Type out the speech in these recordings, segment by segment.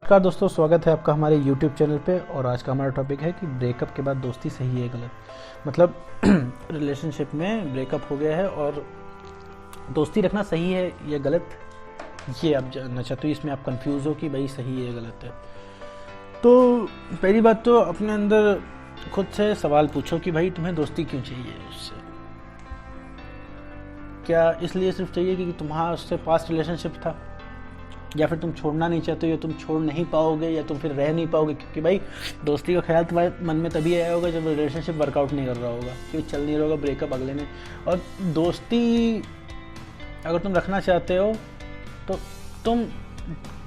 नमस्कार दोस्तों, स्वागत है आपका हमारे YouTube चैनल पे। और आज का हमारा टॉपिक है कि ब्रेकअप के बाद दोस्ती सही है गलत। मतलब रिलेशनशिप में ब्रेकअप हो गया है और दोस्ती रखना सही है या गलत, ये आप जानना चाहते हो। इसमें आप कंफ्यूज हो कि भाई सही है या गलत है। तो पहली बात तो अपने अंदर खुद से सवाल पूछो कि भाई तुम्हें दोस्ती क्यों चाहिए उससे। क्या इसलिए सिर्फ चाहिए कि तुम्हारा उससे पास्ट रिलेशनशिप था, या फिर तुम छोड़ना नहीं चाहते हो, या तुम छोड़ नहीं पाओगे, या तुम फिर रह नहीं पाओगे? क्योंकि भाई दोस्ती का ख्याल तुम्हारे मन में तभी आया होगा जब रिलेशनशिप वर्कआउट नहीं कर रहा होगा, क्योंकि चल नहीं रहा होगा, ब्रेकअप अगले ने। और दोस्ती अगर तुम रखना चाहते हो तो तुम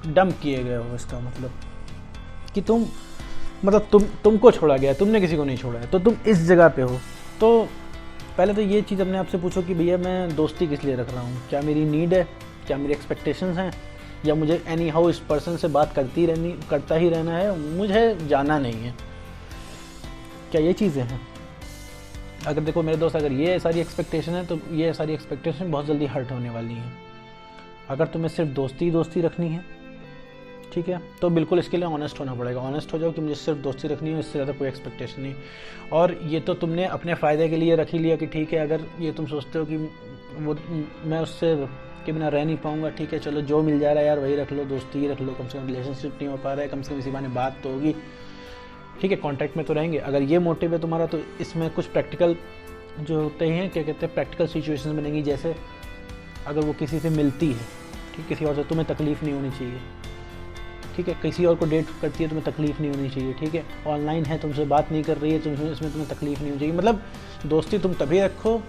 डंप किए गए हो, इसका मतलब कि तुमको छोड़ा गया, तुमने किसी को नहीं छोड़ा है, तो तुम इस जगह पे हो। तो पहले तो ये चीज़ अपने आप से पूछो कि भैया मैं दोस्ती किस लिए रख रहा हूँ। क्या मेरी नीड है, क्या मेरी एक्सपेक्टेशंस हैं, या मुझे एनी हाउ इस पर्सन से बात करता ही रहना है, मुझे जाना नहीं है। क्या ये चीज़ें हैं? अगर देखो मेरे दोस्त, अगर ये सारी एक्सपेक्टेशन है तो ये सारी एक्सपेक्टेशन बहुत जल्दी हर्ट होने वाली हैं। अगर तुम्हें सिर्फ दोस्ती रखनी है, ठीक है, तो बिल्कुल इसके लिए ऑनेस्ट होना पड़ेगा। ऑनेस्ट हो जाओ कि मुझे सिर्फ दोस्ती रखनी है, इससे ज़्यादा कोई एक्सपेक्टेशन नहीं। और ये तो तुमने अपने फ़ायदे के लिए रख ही लिया कि ठीक है, अगर ये तुम सोचते हो कि वो मैं उससे के बिना रह नहीं पाऊंगा, ठीक है, चलो जो मिल जा रहा है यार वही रख लो, दोस्ती ही रख लो, कम से कम रिलेशनशिप नहीं हो पा रहा है, कम से कम इसी बहाने बात तो होगी, ठीक है, कॉन्टैक्ट में तो रहेंगे। अगर ये मोटिव है तुम्हारा तो इसमें कुछ प्रैक्टिकल जो होते हैं, क्या कहते हैं, प्रैक्टिकल सिचुएशन बनेंगी। जैसे अगर वो किसी से मिलती है, ठीक, किसी और से, तुम्हें तकलीफ़ नहीं होनी चाहिए, ठीक है, किसी और को डेट करती है, तुम्हें तकलीफ़ नहीं होनी चाहिए, ठीक है, ऑनलाइन है, तुमसे बात नहीं कर रही है, इसमें तुम्हें तकलीफ़ नहीं होनी चाहिए। मतलब दोस्ती तुम तभी रखो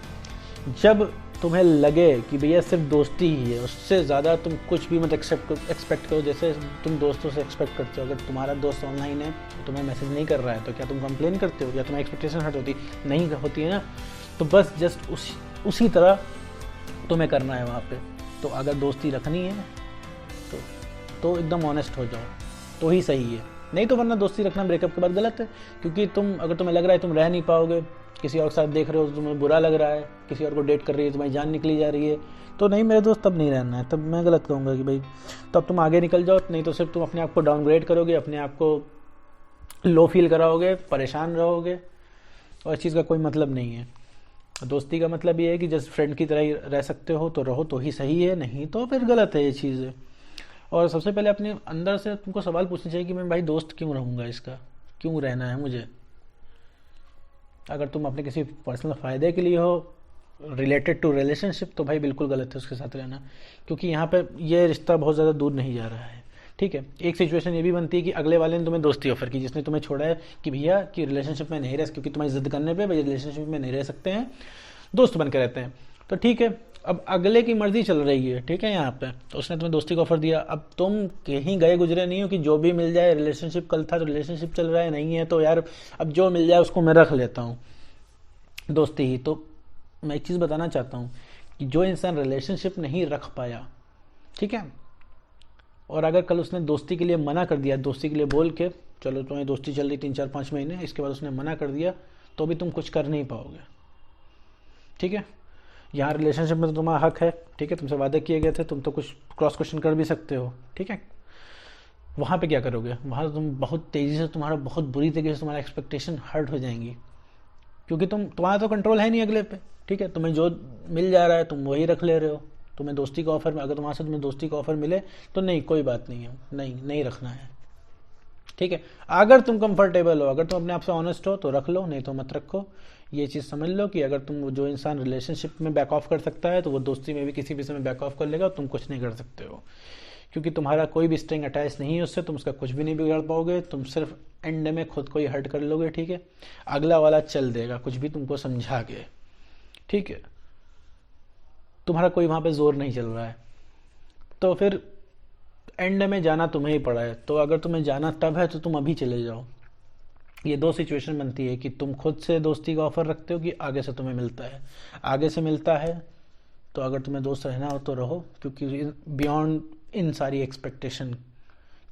जब तुम्हें लगे कि भैया सिर्फ दोस्ती ही है, उससे ज़्यादा तुम कुछ भी मत एक्सपेक्ट करो। जैसे तुम दोस्तों से एक्सपेक्ट करते हो, अगर तुम्हारा दोस्त ऑनलाइन है तो तुम्हें मैसेज नहीं कर रहा है, तो क्या तुम कंप्लेन करते हो, या तुम्हारी एक्सपेक्टेशन हट होती नहीं होती है ना? तो बस जस्ट उसी तरह तुम्हें करना है वहाँ पे। तो अगर दोस्ती रखनी है तो एकदम ऑनेस्ट हो जाओ, तो ही सही है। नहीं तो वरना दोस्ती रखना ब्रेकअप के बाद गलत है। क्योंकि अगर तुम्हें लग रहा है तुम रह नहीं पाओगे, किसी और के साथ देख रहे हो तो तुम्हें बुरा लग रहा है, किसी और को डेट कर रही है, तुम्हारी जान निकली जा रही है, तो नहीं मेरे दोस्त, तब नहीं रहना है। तब मैं गलत कहूँगा कि भाई तब तुम आगे निकल जाओ। नहीं तो सिर्फ तुम अपने आप को डाउनग्रेड करोगे, अपने आप को लो फील कराओगे, परेशान रहोगे, और इस चीज़ का कोई मतलब नहीं है। दोस्ती का मतलब ये है कि जस्ट फ्रेंड की तरह ही रह सकते हो तो रहो, तो ही सही है, नहीं तो फिर गलत है ये चीज़ें। और सबसे पहले अपने अंदर से तुमको सवाल पूछना चाहिए कि मैं भाई दोस्त क्यों रहूँगा, इसका क्यों रहना है मुझे। अगर तुम अपने किसी पर्सनल फ़ायदे के लिए हो, रिलेटेड टू रिलेशनशिप, तो भाई बिल्कुल गलत है उसके साथ रहना। क्योंकि यहाँ पे ये रिश्ता बहुत ज़्यादा दूर नहीं जा रहा है, ठीक है। एक सिचुएशन ये भी बनती है कि अगले वाले ने तुम्हें दोस्ती ऑफर की, जिसने तुम्हें छोड़ा है कि भैया कि रिलेशनशिप में नहीं रह, क्योंकि तुम्हारी जिद करने पे भैया रिलेशनशिप में नहीं रह सकते हैं, दोस्त बन के रहते हैं, तो ठीक है। अब अगले की मर्जी चल रही है, ठीक है, यहाँ पे तो उसने तुम्हें दोस्ती का ऑफर दिया। अब तुम कहीं गए गुजरे नहीं हो कि जो भी मिल जाए, रिलेशनशिप कल था तो रिलेशनशिप चल रहा है, नहीं है तो यार अब जो मिल जाए उसको मैं रख लेता हूँ, दोस्ती ही। तो मैं एक चीज़ बताना चाहता हूँ कि जो इंसान रिलेशनशिप नहीं रख पाया, ठीक है, और अगर कल उसने दोस्ती के लिए मना कर दिया, दोस्ती के लिए बोल के चलो तुम्हारी दोस्ती चल रही 3 4 5 महीने, इसके बाद उसने मना कर दिया, तो भी तुम कुछ कर नहीं पाओगे, ठीक है। यहाँ रिलेशनशिप में तो तुम्हारा हक है, ठीक है, तुमसे वादे किए गए थे, तुम तो कुछ क्रॉस क्वेश्चन कर भी सकते हो, ठीक है। वहाँ पे क्या करोगे? वहाँ तुम बहुत तेज़ी से, तुम्हारा बहुत बुरी तरीके से तुम्हारा एक्सपेक्टेशन हर्ट हो जाएंगी, क्योंकि तुम्हारा तो कंट्रोल है नहीं अगले पे, ठीक है। तुम्हें जो मिल जा रहा है तुम वही रख ले रहे हो। तुम्हें दोस्ती का ऑफर, अगर तुम्हारे से तुम्हें दोस्ती का ऑफर मिले तो नहीं, कोई बात नहीं है, नहीं रखना है, ठीक है। अगर तुम कंफर्टेबल हो, अगर तुम अपने आप से ऑनेस्ट हो तो रख लो, नहीं तो मत रखो। ये चीज़ समझ लो कि अगर तुम, जो इंसान रिलेशनशिप में बैक ऑफ कर सकता है तो वो दोस्ती में भी किसी भी समय बैक ऑफ कर लेगा, और तुम कुछ नहीं कर सकते हो, क्योंकि तुम्हारा कोई भी स्ट्रिंग अटैच नहीं है उससे, तुम उसका कुछ भी नहीं बिगाड़ पाओगे, तुम सिर्फ एंड में खुद को ही हर्ट कर लोगे, ठीक है। अगला वाला चल देगा कुछ भी तुमको समझा के, ठीक है, तुम्हारा कोई वहाँ पे जोर नहीं चल रहा है, तो फिर एंड में जाना तुम्हें ही पड़ा है। तो अगर तुम्हें जाना तब है तो तुम अभी चले जाओ। ये दो सिचुएशन बनती है कि तुम खुद से दोस्ती का ऑफर रखते हो कि आगे से तुम्हें मिलता है। आगे से मिलता है तो अगर तुम्हें दोस्त रहना हो तो रहो, क्योंकि बियॉन्ड इन सारी एक्सपेक्टेशन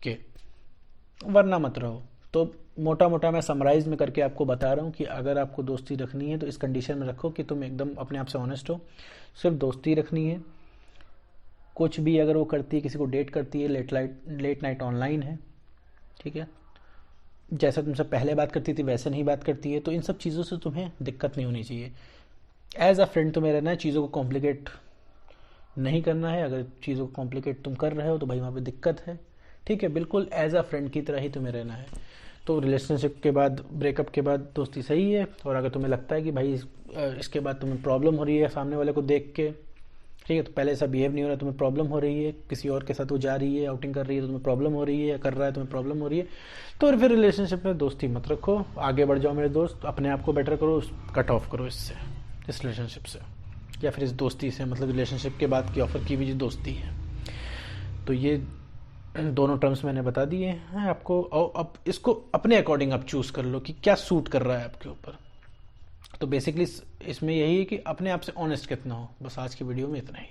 के, वरना मत रहो। तो मोटा मोटा मैं समराइज में करके आपको बता रहा हूँ कि अगर आपको दोस्ती रखनी है तो इस कंडीशन में रखो कि तुम एकदम अपने आप से ऑनेस्ट हो, सिर्फ दोस्ती रखनी है। कुछ भी अगर वो करती है, किसी को डेट करती है, लेट नाइट ऑनलाइन है, ठीक है, जैसा तुमसे पहले बात करती थी वैसे नहीं बात करती है, तो इन सब चीज़ों से तुम्हें दिक्कत नहीं होनी चाहिए। एज अ फ्रेंड तुम्हें रहना है, चीज़ों को कॉम्प्लिकेट नहीं करना है। अगर चीज़ों को कॉम्प्लिकेट तुम कर रहे हो तो भाई वहाँ पे दिक्कत है। ठीक है, बिल्कुल एज अ फ्रेंड की तरह ही तुम्हें रहना है। तो रिलेशनशिप के बाद, ब्रेकअप के बाद दोस्ती सही है। और अगर तुम्हें लगता है कि भाई इसके बाद तुम्हें प्रॉब्लम हो रही है सामने वाले को देख के, ठीक है, तो पहले ऐसा बिहेव नहीं हो रहा, तुम्हें प्रॉब्लम हो रही है, किसी और के साथ वो जा रही है, आउटिंग कर रही है, तो तुम्हें प्रॉब्लम हो रही है, या कर रहा है तुम्हें प्रॉब्लम हो रही है, तो फिर रिलेशनशिप में दोस्ती मत रखो, आगे बढ़ जाओ मेरे दोस्त, अपने आप को बेटर करो, कट ऑफ करो इससे, इस रिलेशनशिप से, या फिर इस दोस्ती से, मतलब रिलेशनशिप के बाद की ऑफर की हुई जो दोस्ती है। तो ये दोनों टर्म्स मैंने बता दिए हैं आपको, और अब इसको अपने अकॉर्डिंग आप चूज़ कर लो कि क्या सूट कर रहा है आपके ऊपर। तो बेसिकली इसमें यही है कि अपने आप से ऑनेस्ट कितना हो। बस आज की वीडियो में इतना ही।